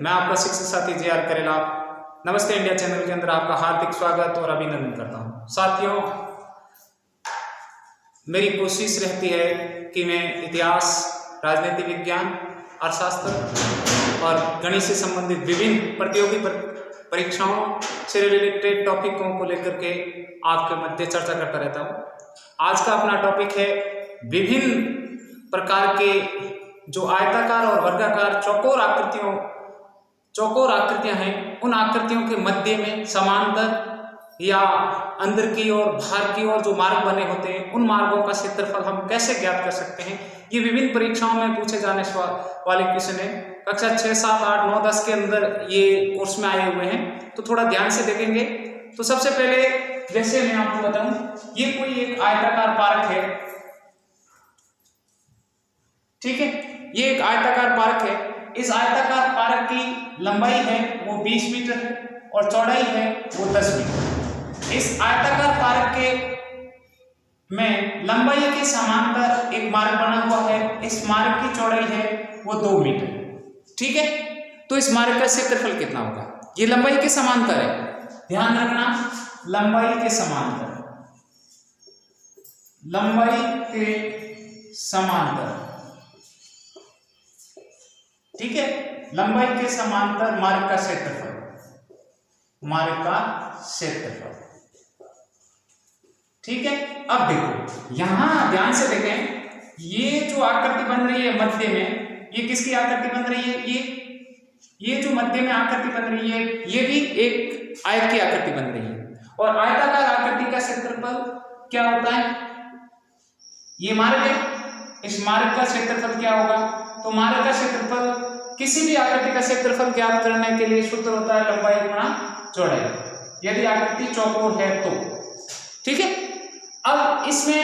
मैं आपका शिक्षक साथी जे.आर. करेला नमस्ते इंडिया चैनल के अंदर आपका हार्दिक स्वागत और अभिनंदन करता हूं। साथियों, मेरी कोशिश रहती है कि मैं इतिहास, राजनीति विज्ञान, अर्थशास्त्र और गणित से संबंधित विभिन्न प्रतियोगी परीक्षाओं से रिलेटेड टॉपिकों को लेकर के आपके मध्य चर्चा करता रहता हूं। आज का अपना टॉपिक है विभिन्न प्रकार के जो आयताकार और वर्गाकार चौकोर आकृतियां हैं, उन आकृतियों के मध्य में समांतर या अंदर की ओर, बाहर की ओर जो मार्ग बने होते हैं, उन मार्गों का क्षेत्रफल हम कैसे ज्ञात कर सकते हैं। ये विभिन्न परीक्षाओं में पूछे जाने वाले क्वेश्चन है। कक्षा 6, 7, 8, 9, 10 के अंदर ये कोर्स में आए हुए हैं, तो थोड़ा ध्यान से देखेंगे। तो सबसे पहले जैसे मैं आपको बताऊं, ये कोई एक आयताकार पार्क है, ठीक है। ये एक आयताकार पार्क है। इस आयताकार पार्क की लंबाई है वो 20 मीटर है और चौड़ाई है वो 10 मीटर। इस आयताकार पार्क के में लंबाई के समांतर एक मार्ग बना हुआ है। इस मार्ग की चौड़ाई है वो 2 मीटर, ठीक है। तो इस मार्ग का क्षेत्रफल कितना होगा? ये लंबाई के समांतर है, ध्यान रखना, लंबाई के समांतर, लंबाई के समांतर, ठीक है। लंबाई के समांतर मार्ग का क्षेत्रफल, मार्ग का क्षेत्रफल, ठीक है। अब देखो, यहां ध्यान से देखें, ये जो आकृति बन रही है मध्य में, ये किसकी आकृति बन रही है? ये जो मध्य में आकृति बन रही है, ये भी एक आयत की आकृति बन रही है। और आयताकार आकृति का क्षेत्रफल क्या होता है? ये मार्ग है, इस मार्ग का क्षेत्रफल क्या होगा? तो मार्ग का क्षेत्रफल, किसी भी आकृति का क्षेत्रफल ज्ञात करने के लिए सूत्र होता है लंबाई गुणा चौड़ाई, यदि आकृति चौकोर है तो, ठीक है। अब इसमें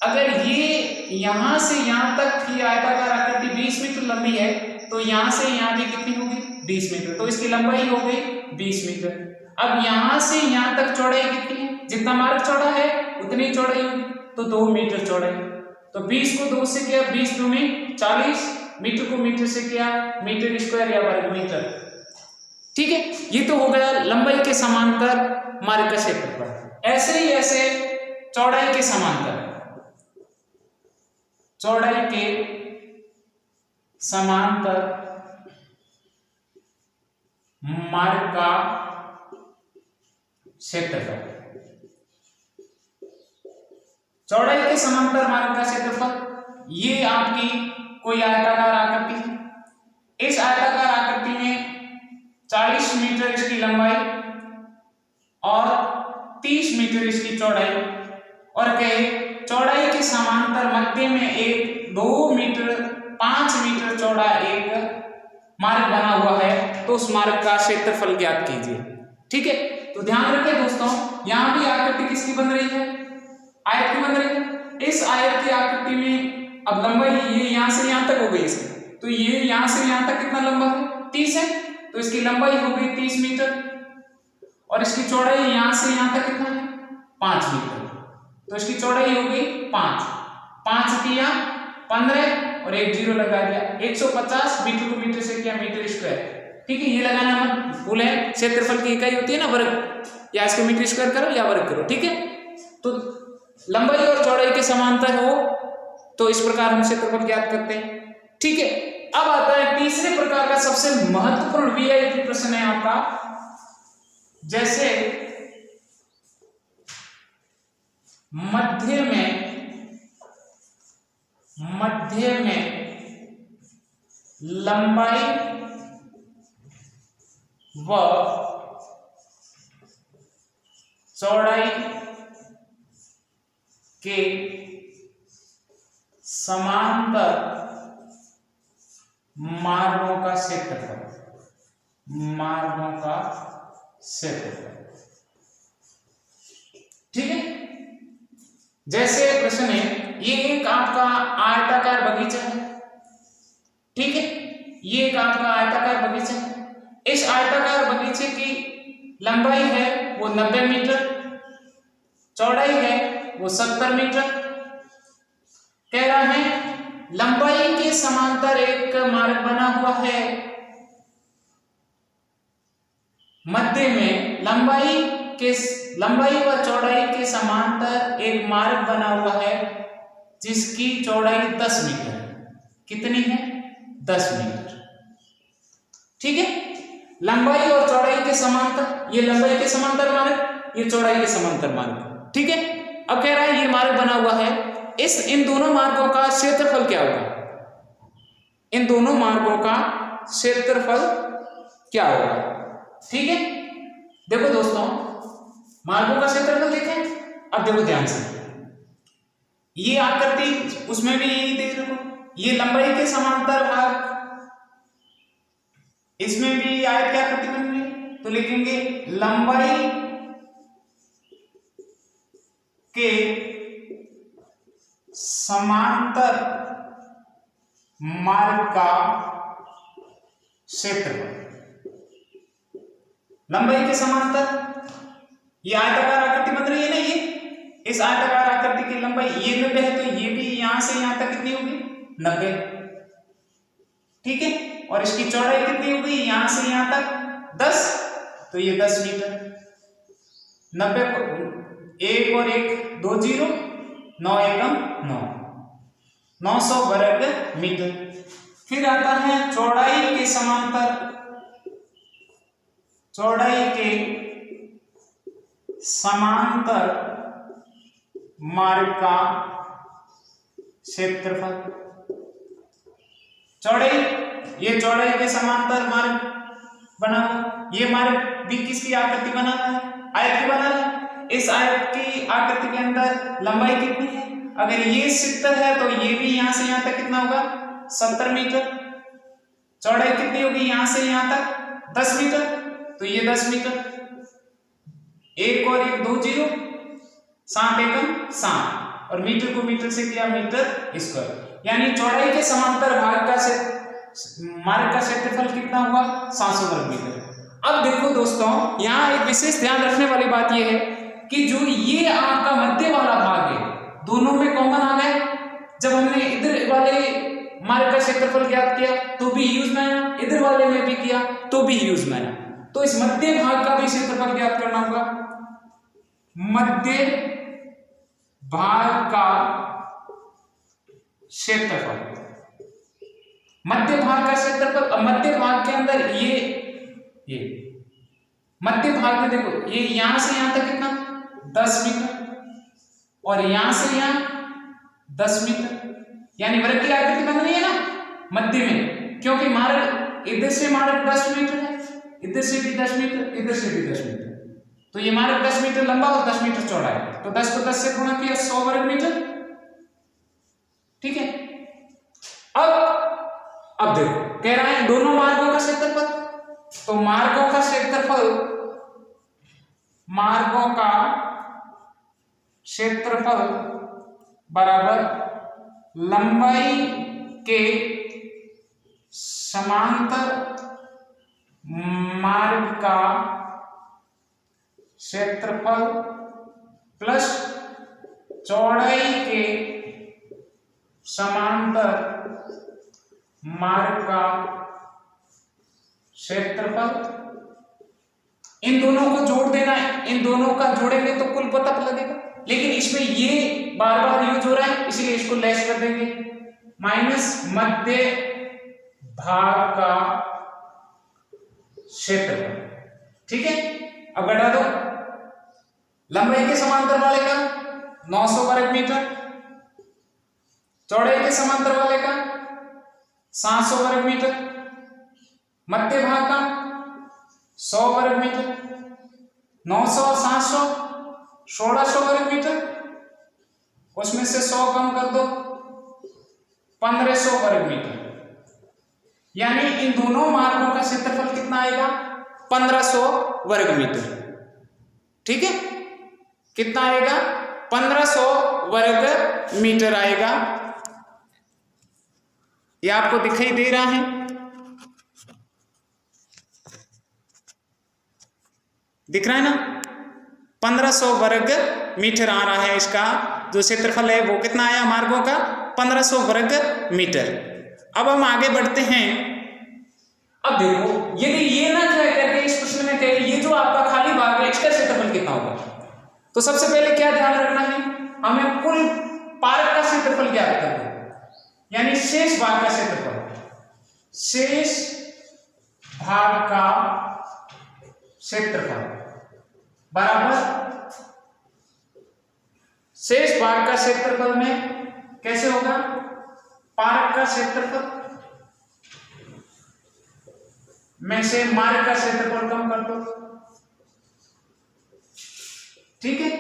अगर ये यहां से यहां तक की आयताकार आकृति 20 मीटर लंबी है, तो यहां से यहां भी कितनी होगी? 20 मीटर। तो इसकी लंबाई हो गई 20 मीटर। अब यहां से यहां तक चौड़ाई कितनी है? जितना मार्ग चौड़ा है उतनी चौड़ाई होगी, तो 2 मीटर चौड़ाई। तो 20 को 2 से किया, 20 दूनी 40, मीटर को मीटर से किया, मीटर स्क्वायर या वर्ग मीटर, ठीक है। ये तो हो गया लंबाई के समांतर मार्ग का क्षेत्रफल। ऐसे ही ऐसे चौड़ाई के समांतर, चौड़ाई के समांतर मार्ग का क्षेत्रफल, चौड़ाई के समांतर मार्ग का क्षेत्रफल, ये आपकी कोई आयताकार आकृति है। इस आयताकार आकृति में 40 मीटर इसकी लंबाई और 30 मीटर इसकी चौड़ाई, और कहे चौड़ाई के समांतर मध्य में एक 2 मीटर 5 मीटर चौड़ा एक मार्ग बना हुआ है, तो उस मार्ग का क्षेत्रफल ज्ञात कीजिए, ठीक है। तो ध्यान रखें दोस्तों, यहां भी आकृति किसकी बन रही है? आयत की बन रही है। इस आयत की आकृति में अब लंबाई ये यहां से यहां तक हो गई इसकी, तो ये यहां से यहां तक कितना लंबा है? 30 है, तो इसकी लंबाई हो गई 30 मीटर और इसकी चौड़ाई यहां से यहां तक कितना है? 5 मीटर। तो इसकी चौड़ाई हो गई 5, 5 किया 15 और एक 0 लगा दिया, 150 मीटर को मीटर से किया मीटर स्क्वायर, ठीक है। ये लगाना मत भूलें, क्षेत्रफल की इकाई होती है ना वर्ग, या इसको मीटर स्क्वायर करो या वर्ग करो, ठीक है। तो लंबाई और चौड़ाई के समांतर हो तो इस प्रकार हम क्षेत्रफल ज्ञात करते हैं, ठीक है। अब आता है तीसरे प्रकार का सबसे महत्वपूर्ण वीआईपी प्रश्न है आपका, जैसे मध्य में लंबाई व चौड़ाई के समांतर मार्गों का क्षेत्रफल, मार्गों का क्षेत्रफल, ठीक है। जैसे प्रश्न है, ये एक आपका आयताकार बगीचा है, ठीक है। ये एक आपका आयताकार बगीचा है। इस आयताकार बगीचे की लंबाई है वो 90 मीटर, चौड़ाई है वो 70 मीटर। कह रहा है लंबाई के समांतर एक मार्ग बना हुआ है लंबाई व चौड़ाई के समांतर एक मार्ग बना हुआ है जिसकी चौड़ाई 10 मीटर है। कितनी है? 10 मीटर। ठीक है, लंबाई और चौड़ाई के समांतर, ये लंबाई के समांतर मार्ग, ये चौड़ाई के समांतर मार्ग। ठीक है, अब कह रहा है ये मार्ग बना हुआ है, इन दोनों मार्गों का क्षेत्रफल क्या होगा? इन दोनों मार्गों का क्षेत्रफल क्या होगा? ठीक है, देखो दोस्तों, मार्गों का क्षेत्रफल देखें। अब देखो ध्यान से, ये आकृति उसमें भी यही देख रहे हो, ये लंबाई के समांतर भाग, इसमें भी आयत की आकृति बन रही है, तो लिखेंगे लंबाई के समांतर मार्ग का क्षेत्रफल। लंबाई के समांतर, ये आयताकार आकृति बन रही है ना, ये इस आयताकार आकृति की लंबाई ये 90 है, तो ये भी यहां से यहां तक कितनी होगी? 90। ठीक है, और इसकी चौड़ाई कितनी होगी? यहां से यहां तक 10, तो ये 10 मीटर। 90 को 1 और 1 2 0, 9 एकम 9, 900 वर्ग मीटर। फिर आता है चौड़ाई के समांतर, चौड़ाई के समांतर मार्ग का क्षेत्रफल। चौड़ाई, ये चौड़ाई के समांतर मार्ग बना हुआ, ये मार्ग भी किसकी आकृति बना रहा है? आयत की बना रहा है। इस आयत की आकृति के अंदर लंबाई कितनी है? अगर ये 70 है तो ये भी यहां से यहां तक कितना होगा? 70 मीटर। चौड़ाई कितनी होगी? यहां से यहां तक 10 मीटर, तो ये 10 मीटर। 1 और 1 2 0, 7 एकम 7, और मीटर को मीटर से किया मीटर स्क्वायर। यानी चौड़ाई के समांतर भाग का मार्ग का क्षेत्रफल कितना हुआ? 700 वर्ग मीटर। अब देखो दोस्तों, यहाँ एक विशेष ध्यान रखने वाली बात यह है कि जो ये आपका मध्य वाला भाग है, दोनों में कॉमन आ गए। जब हमने इधर वाले मार्ग का क्षेत्रफल ज्ञात किया तो भी यूज में आया, इधर वाले में भी किया तो भी यूज में आया, तो इस मध्य भाग का भी क्षेत्रफल ज्ञात करना होगा। मध्य भाग का क्षेत्रफल, मध्य भाग का क्षेत्रफल। मध्य भाग के अंदर ये मध्य भाग में देखो, ये यहां से यहां तक कितना? 10 मीटर, और यहां से यहां 10 मीटर। यानी वर्ग की आकृति बन रही है ना मध्य में, क्योंकि मार्ग इधर से मार्ग 10 मीटर है, इधर से भी 10 मीटर, इधर से भी 10 मीटर, तो ये मार्ग 10 मीटर लंबा और 10 मीटर चौड़ा है, तो 10 को 10 से गुणा किया, 100 वर्ग मीटर। ठीक है, अब देखो कह रहा है दोनों मार्गों का क्षेत्रफल, तो मार्गों का क्षेत्रफल, मार्गों का क्षेत्रफल बराबर लंबाई के समांतर मार्ग का क्षेत्रफल प्लस चौड़ाई के समांतर मार्ग का क्षेत्रफल। इन दोनों को जोड़ देना है, इन दोनों का जोड़ेंगे तो कुल पता लगेगा, लेकिन इसमें ये बार बार यूज हो रहा है इसलिए इसको लेस कर देंगे, माइनस मध्य भाग का क्षेत्रफल। ठीक है, अब घटा दो, लंबाई के समांतर वाले का 900 वर्ग मीटर, चौड़ाई के समांतर वाले का 700 वर्ग मीटर, मध्य भाग का 100 वर्ग मीटर, 900 और 700 1600 वर्ग मीटर, उसमें से 100 कम कर दो 1500 वर्ग मीटर। यानी इन दोनों मार्गों का क्षेत्रफल कितना आएगा? 1500 वर्ग मीटर। ठीक है, कितना आएगा? 1500 वर्ग मीटर आएगा। ये आपको दिखाई दे रहा है? दिख रहा है ना? 1500 वर्ग मीटर आ रहा है, इसका जो क्षेत्रफल है वो कितना आया मार्गों का? 1500 वर्ग मीटर। अब हम आगे बढ़ते हैं। अब देखो, यदि ये ना कह करके इस प्रश्न में कहे ये जो आपका खाली भाग है इसका तो सबसे पहले क्या ध्यान रखना है, हमें कुल पार्क का क्षेत्रफल ज्ञात करना है, यानी शेष भाग का क्षेत्रफल, शेष भाग का क्षेत्रफल बराबर शेष भाग का क्षेत्रफल में कैसे होगा, पार्क का क्षेत्रफल में से मार्ग का क्षेत्रफल कम कर दो। ठीक है,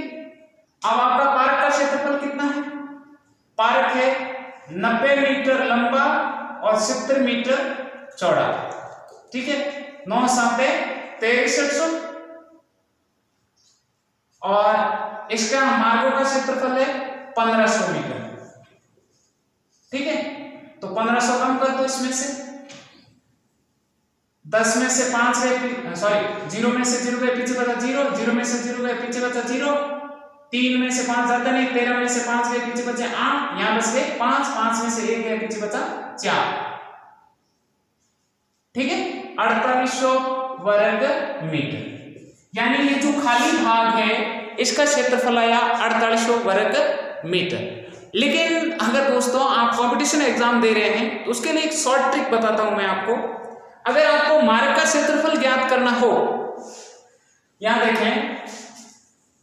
अब आपका पार्क का क्षेत्रफल कितना है, पार्क है 90 मीटर लंबा और 70 मीटर चौड़ा। ठीक है, 9 7 6300 और इसका मार्गों का क्षेत्रफल है 1500 मीटर। ठीक है, तो 1500 कम कर दो इसमें से, 10 में से 5 गए, सॉरी 0 में से 0 गए पीछे बचा 0, 0 में से 0 गए पीछे बचा 0, 3 में से 5 जाता नहीं, 13 में से 5 गए पीछे बचे 8, यहां बच गए 5, 5 में से 1 गए पीछे बचा 4। ठीक है, 4800 वर्ग मीटर, यानी ये जो खाली भाग है इसका क्षेत्रफल आया 4800 वर्ग मीटर। लेकिन अगर दोस्तों आप कंपटीशन एग्जाम दे रहे हैं तो उसके लिए एक शॉर्ट ट्रिक बताता हूं मैं आपको। अगर आपको मार्ग का क्षेत्रफल ज्ञात करना हो, यहां देखें,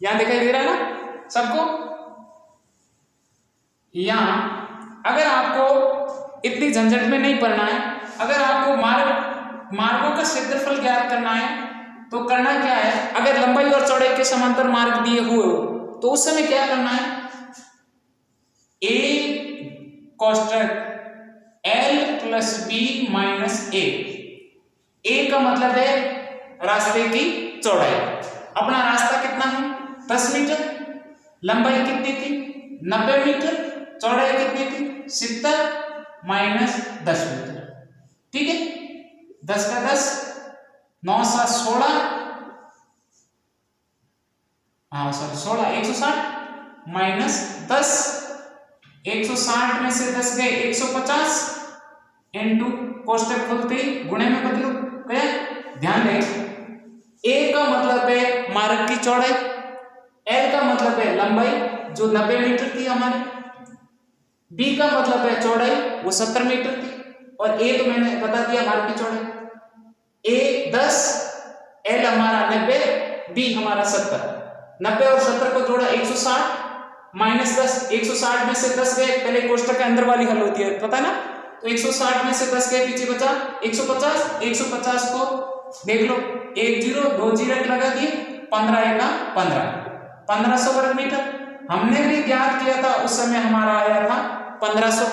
यहां दिखाई दे रहा है ना सबको, यहां अगर आपको इतनी झंझट में नहीं पड़ना है, अगर आपको मार्गों का क्षेत्रफल ज्ञात करना है तो करना क्या है, अगर लंबाई और चौड़ाई के समांतर मार्ग दिए हुए हो तो उस समय क्या करना है, a कोष्टक l plus b minus a का मतलब है रास्ते की चौड़ाई, अपना रास्ता कितना है 10 मीटर, लंबाई कितनी थी 90 मीटर, चौड़ाई कितनी थी 70 माइनस 10 मीटर। ठीक है, 10 का 10, 9 7 16, हाँ सॉरी 16, 160 माइनस 10, 160 में से 10 गए 150 इंटू कोष्टक खोलते ही गुणे में बदलो, क्या ध्यान दें, a का मतलब है मार्ग की चौड़ाई, l का मतलब है लंबाई जो 90 मीटर थी हमारी, b का मतलब है चौड़ाई वो 70 मीटर थी, और a तो मैंने बता दिया मार्ग की चौड़ाई, a 10, l हमारा 90, b हमारा 70, 90 और 70 को जोड़ा 160 माइनस 10, 160 में से 10 गए, पहले कोष्टक के अंदर वाली हल होती है पता है ना, तो 160 में से 10 गए पीछे बचा 150, 150 को देख लो 1 0 2 0 लगा दिए, 15 1 15, 1500 वर्ग मीटर। हमने भी ज्ञात किया था उस समय हमारा आया था 1500।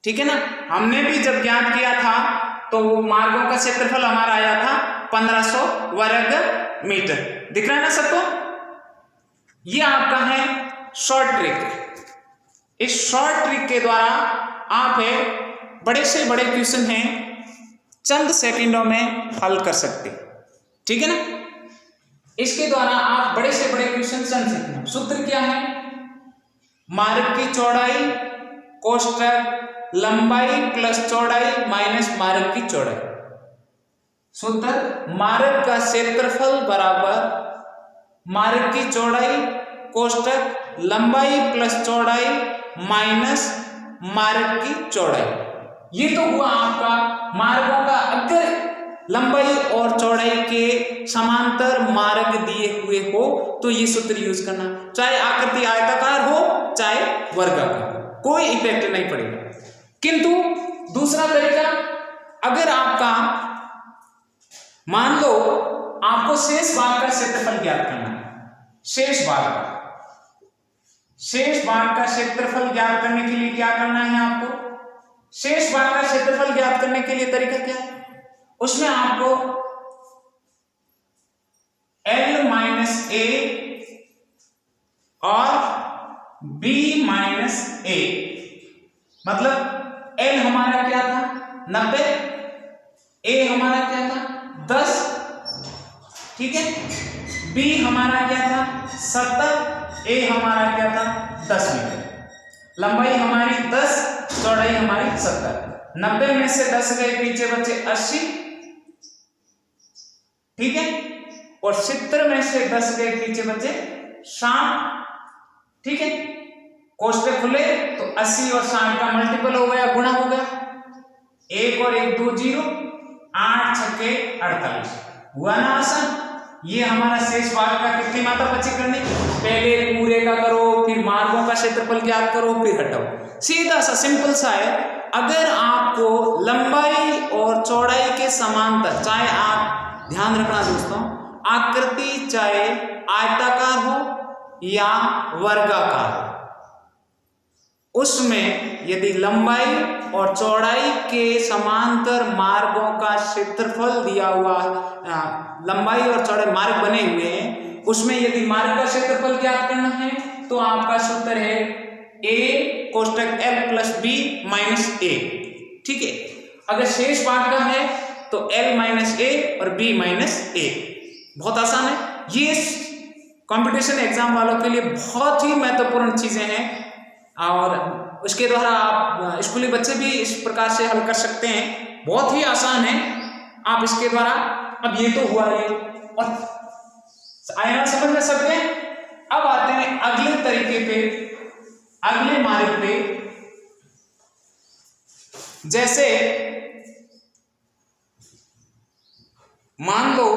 ठीक है ना, हमने भी जब ज्ञात किया था तो मार्गों का क्षेत्रफल हमारा आया था 1500 वर्ग मीटर। दिख रहा है ना सबको, ये आपका है शॉर्ट ट्रिक। इस शॉर्ट ट्रिक के द्वारा आप है बड़े से बड़े क्वेश्चन हैं चंद सेकंडों में हल कर सकते। ठीक है ना, इसके द्वारा आप बड़े से बड़े क्वेश्चन चंद सेकंड। सूत्र क्या है, मार्ग की चौड़ाई कोष्टक लंबाई प्लस चौड़ाई माइनस मार्ग की चौड़ाई। सूत्र मार्ग का क्षेत्रफल बराबर मार्ग की चौड़ाई कोष्टक लंबाई प्लस चौड़ाई माइनस मार्ग की चौड़ाई। ये तो हुआ आपका मार्गों का, अगर लंबाई और चौड़ाई के समांतर मार्ग दिए हुए हो तो ये सूत्र यूज करना, चाहे आकृति आयताकार हो चाहे वर्गाकार, कोई इफेक्ट नहीं पड़ेगा। किंतु दूसरा तरीका, अगर आपका मान लो आपको शेष भाग का क्षेत्रफल ज्ञात करना है, शेष भाग का क्षेत्रफल ज्ञात करने के लिए क्या करना है आपको, शेष भाग का क्षेत्रफल ज्ञात करने के लिए तरीका क्या है, उसमें आपको L माइनस ए और B माइनस ए, मतलब L हमारा क्या था 90, A हमारा क्या था 10, ठीक है, B हमारा क्या था 70, A हमारा क्या था 10 मीटर, लंबाई हमारी 10, चौड़ाई हमारी 70, 90 में से 10 गए पीछे बचे 80, ठीक है, और 70 में से 10 गए पीछे बचे 60, ठीक है। कोष्टक खुले तो 80 और 60 का मल्टीपल हो गया, गुणा हो गया, 1 और 1 2 0, 8 छक्के 48, हुआ ना आसान। ये हमारा शेष भाग का कितनी मात्रा बची करनी, पहले पूरे का करो, फिर मार्गों का क्षेत्रफल ज्ञात करो, फिर हटाओ, सीधा सा सिंपल सा है। अगर आपको लंबाई और चौड़ाई के समांतर, चाहे आप ध्यान रखना दोस्तों, आकृति चाहे आयताकार हो या वर्गाकार हो, उसमें यदि लंबाई और चौड़ाई के समांतर मार्गों का क्षेत्रफल दिया हुआ, लंबाई और चौड़ाई मार्ग बने हुए हैं, उसमें यदि मार्ग का क्षेत्रफल ज्ञात करना है तो आपका सूत्र है a कोष्टक l plus b minus a, ठीक है। अगर शेष भाग का है तो l माइनस a और b माइनस a, बहुत आसान है। ये कंपटीशन एग्जाम वालों के लिए बहुत ही महत्वपूर्ण चीजें हैं और उसके द्वारा आप स्कूली बच्चे भी इस प्रकार से हल कर सकते हैं, बहुत ही आसान है आप इसके द्वारा। अब ये तो हुआ ये, और आया समझ में सबके। अब आते हैं अगले तरीके पे, अगले मार्ग पे। जैसे मान लो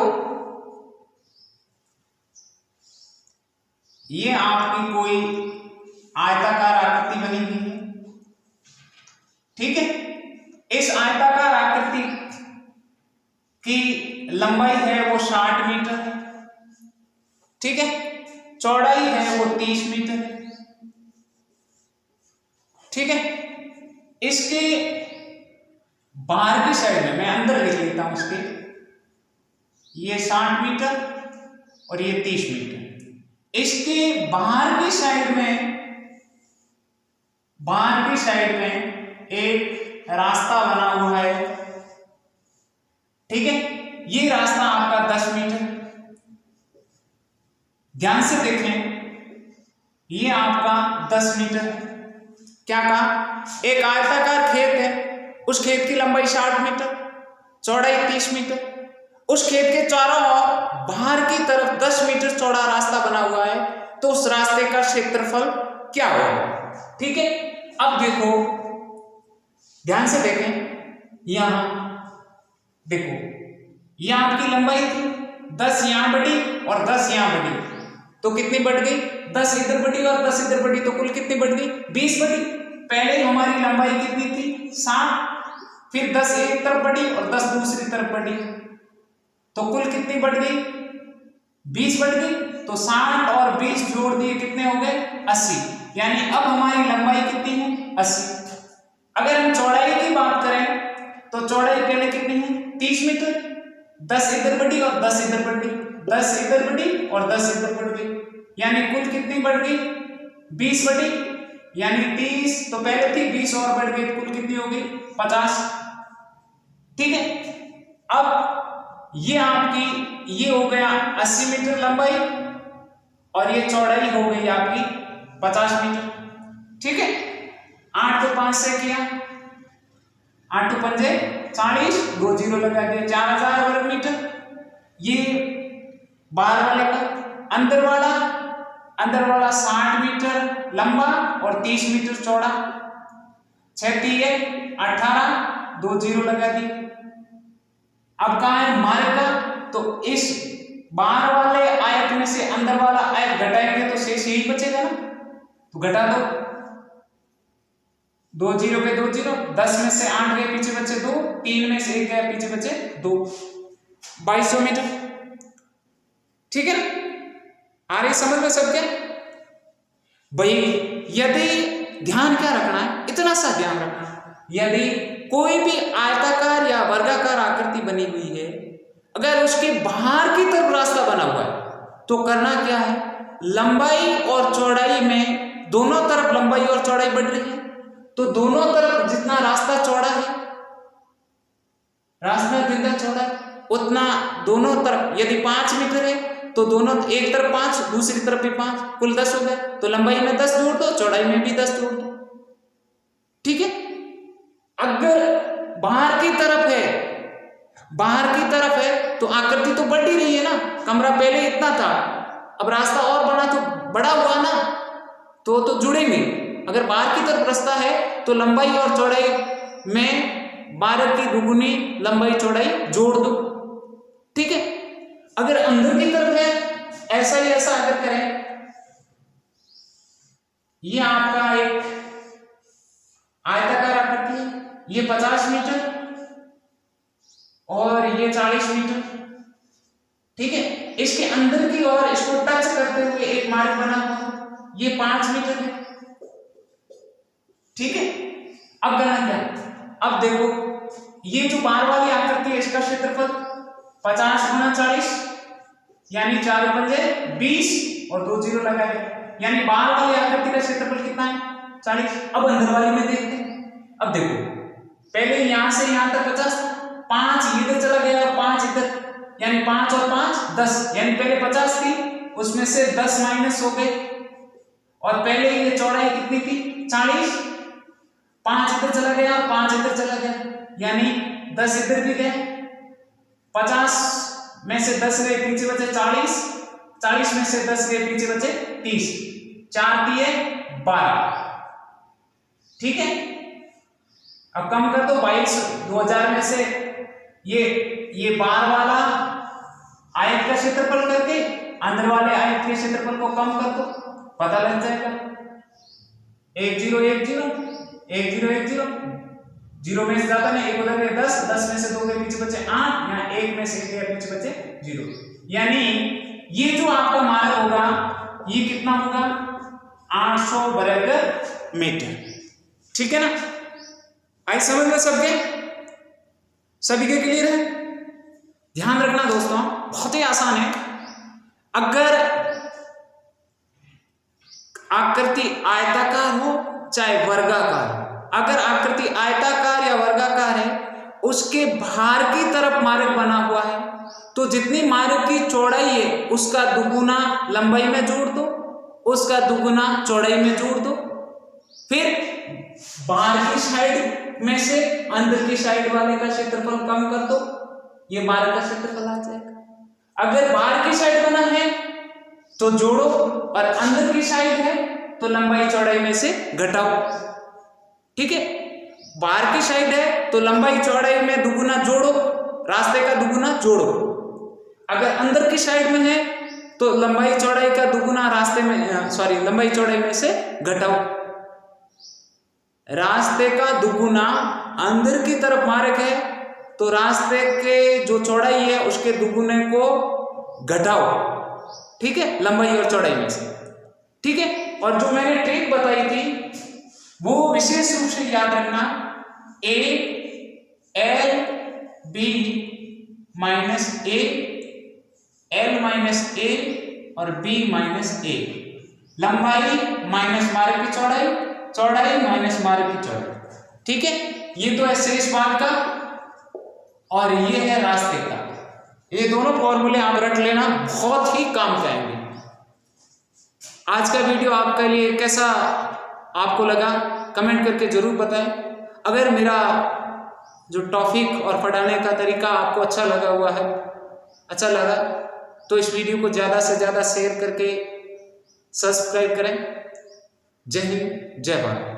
ये आपकी कोई आयताकार आकृति बनी हुई है, ठीक है। इस आयताकार आकृति की लंबाई है वो 60 मीटर है, ठीक है। चौड़ाई है वो 30 मीटर है, ठीक है। इसके बाहर की साइड में मैं अंदर लिख लेता हूं इसके, ये 60 मीटर और ये 30 मीटर। इसके बाहर की साइड में, बाहर की साइड में एक रास्ता बना हुआ है, ठीक है। ये रास्ता आपका 10 मीटर, ध्यान से देखें, ये आपका 10 मीटर। क्या कहा, एक आयताकार खेत है, उस खेत की लंबाई 60 मीटर, चौड़ाई 30 मीटर। उस खेत के चारों ओर बाहर की तरफ 10 मीटर चौड़ा रास्ता बना हुआ है, तो उस रास्ते का क्षेत्रफल क्या होगा, ठीक है। अब देखो, ध्यान से देखें, यहां देखो, यह आपकी लंबाई थी, 10 यहां बढ़ी और 10 यहां बढ़ी, तो कितनी बढ़ गई, 10 इधर बढ़ी और 10 इधर बढ़ी, तो कुल कितनी बढ़ गई, 20 बढ़ी। पहले हमारी लंबाई कितनी थी, 60, फिर 10 एक तरफ बढ़ी और 10 दूसरी तरफ बढ़ी, तो कुल कितनी बढ़ गई, 20 बढ़ गई। तो 60 और 20 जोड़ दिए कितने हो गए, 80। यानी अब हमारी लंबाई कितनी है, 80। अगर हम चौड़ाई की बात करें तो चौड़ाई पहले कितनी है, 30 मीटर, 10 इधर बढ़ी और 10 इधर बढ़ी, 10 इधर बढ़ी और 10 इधर बढ़ गई, यानी कुल कितनी बढ़ गई, 20 बढ़ी। यानी 30 तो पहले थी, 20 और बढ़ गई, कुल कितनी हो गई, 50, ठीक है। अब ये आपकी, ये हो गया 80 मीटर लंबाई और ये चौड़ाई हो गई आपकी 50 मीटर, ठीक है। 8 को 5 से किया, 8 to 5 40, 2 0 लगा दिया, 4000 वर्ग मीटर। ये बाहर वाले का, अंदर वाला 60 मीटर लंबा और 30 मीटर चौड़ा, 6 3 18, 2 0 लगा दिए। अब कहा है मार्ग का, तो इस बाहर वाले आयत में से अंदर वाला आयत घटाएंगे तो शेष यही बचेगा ना, तो घटा दो, 2 0 के 2 0, 10 में से 8 गए पीछे बचे 2, 3 में से 1 गए पीछे बचे 2, 2200 मीटर, ठीक है ना। आ रही समझ में सबके भाई। यदि ध्यान क्या रखना है, इतना सा ध्यान रखना है, यदि कोई भी आयताकार या वर्गाकार आकृति बनी हुई है, अगर उसके बाहर की तरफ रास्ता बना हुआ है तो करना क्या है, लंबाई और चौड़ाई में दोनों तरफ लंबाई और चौड़ाई बढ़ रही है, तो दोनों तरफ जितना रास्ता चौड़ा है, रास्ता जितना चौड़ा है उतना दोनों तरफ, यदि 5 मीटर है तो दोनों, एक तरफ 5 दूसरी तरफ भी 5, कुल 10 हो गए, तो लंबाई में 10 जोड़ दो, चौड़ाई में भी 10 जोड़ दो, ठीक है। अगर बाहर की तरफ है तो आकृति तो बढ़ ही रही है ना, कमरा पहले इतना था अब रास्ता और बना तो बड़ा हुआ ना, तो जुड़ेंगे। अगर बाहर की तरफ रास्ता है तो लंबाई और चौड़ाई में मार्ग की दुगुनी लंबाई चौड़ाई जोड़ दो, ठीक है। अगर अंदर की तरफ है ऐसा ही ऐसा अगर करें, ये आपका एक आयताकार आकृति है, ये 50 मीटर और ये 40 मीटर, ठीक है। इसके अंदर की ओर इसको टच करते हुए एक मार्ग बना हुआ, ये 5 मीटर है, ठीक है। अब करना क्या, अब देखो ये जो बार वाली आकृति है इसका क्षेत्रफल 50 गुना 40 यानी 4 पंजे 20 और 2 जीरो लगाए, यानी बार वाली आकृति का क्षेत्रफल कितना है 40। अब अंदर वाली में देखते हैं। अब देखो पहले यहां से यहां तक 50, 5 इधर चला गया और 5 इधर, यानी 5 और 5 10, यानी पहले 50 थी उसमें से 10 माइनस हो गए, और पहले ये चौड़ाई कितनी थी 40, 5 इधर चला गया और 5 इधर चला गया, यानी 10 इधर भी गए, 50 में से 10 गए पीछे बचे 40, 40 में से 10 गए पीछे बचे 30, 4 दिए 12, ठीक है। अब कम कर दो 22 2000 में से ये बार वाला आयत का क्षेत्रफल करके अंदर वाले आयत के क्षेत्रफल को कम कर दो, पता लग जाएगा। 1 0 1 0 1 0 1 0, 0 में से ज्यादा नहीं, 1 उधर गए 10, 10 में से 2 के पीछे बचे 8, यहाँ 1 में से 1 के पीछे बचे 0, यानी ये जो आपका मार्ग होगा ये कितना होगा 800 वर्ग मीटर, ठीक है ना। आई समझ में सबके, सभी के क्लियर है। ध्यान रखना दोस्तों बहुत ही आसान है। अगर आकृति आयताकार हो चाहे वर्गाकार, अगर आकृति आयताकार या वर्गाकार है उसके बाहर की तरफ मार्ग बना हुआ है तो जितनी मार्ग की चौड़ाई है उसका दुगुना लंबाई में जोड़ दो, उसका दुगुना चौड़ाई में जोड़ दो, फिर बाहर की साइड में से अंदर की साइड वाले का क्षेत्रफल कम कर दो, ये मार्ग का क्षेत्रफल आ जाएगा। अगर बाहर की साइड बना है तो जोड़ो और अंदर की साइड है तो लंबाई चौड़ाई में से घटाओ, ठीक है। बाहर की साइड है तो लंबाई चौड़ाई में दुगुना जोड़ो, रास्ते का दुगुना जोड़ो। अगर अंदर की साइड में है तो लंबाई चौड़ाई का दुगुना रास्ते में लंबाई चौड़ाई में से घटाओ। रास्ते का दुगुना अंदर की तरफ मार्ग है तो रास्ते के जो चौड़ाई है उसके दुगुने को घटाओ, ठीक है, लंबाई और चौड़ाई में से, ठीक है। और जो मैंने ट्रिक बताई थी वो विशेष रूप से याद रखना, a l b minus a, l minus a और b माइनस a, लंबाई माइनस मार्ग की चौड़ाई, चौड़ाई माइनस मार्ग की चौड़ाई, ठीक है। ये तो है शेष भाग का और ये है रास्ते का। ये दोनों फॉर्मूले आप रट लेना, बहुत ही काम के आएंगे। आज का वीडियो आपके लिए कैसा आपको लगा कमेंट करके जरूर बताएं। अगर मेरा जो टॉपिक और पढ़ाने का तरीका आपको अच्छा लगा तो इस वीडियो को ज़्यादा से ज़्यादा शेयर करके सब्सक्राइब करें। जय हिंद, जय भारत।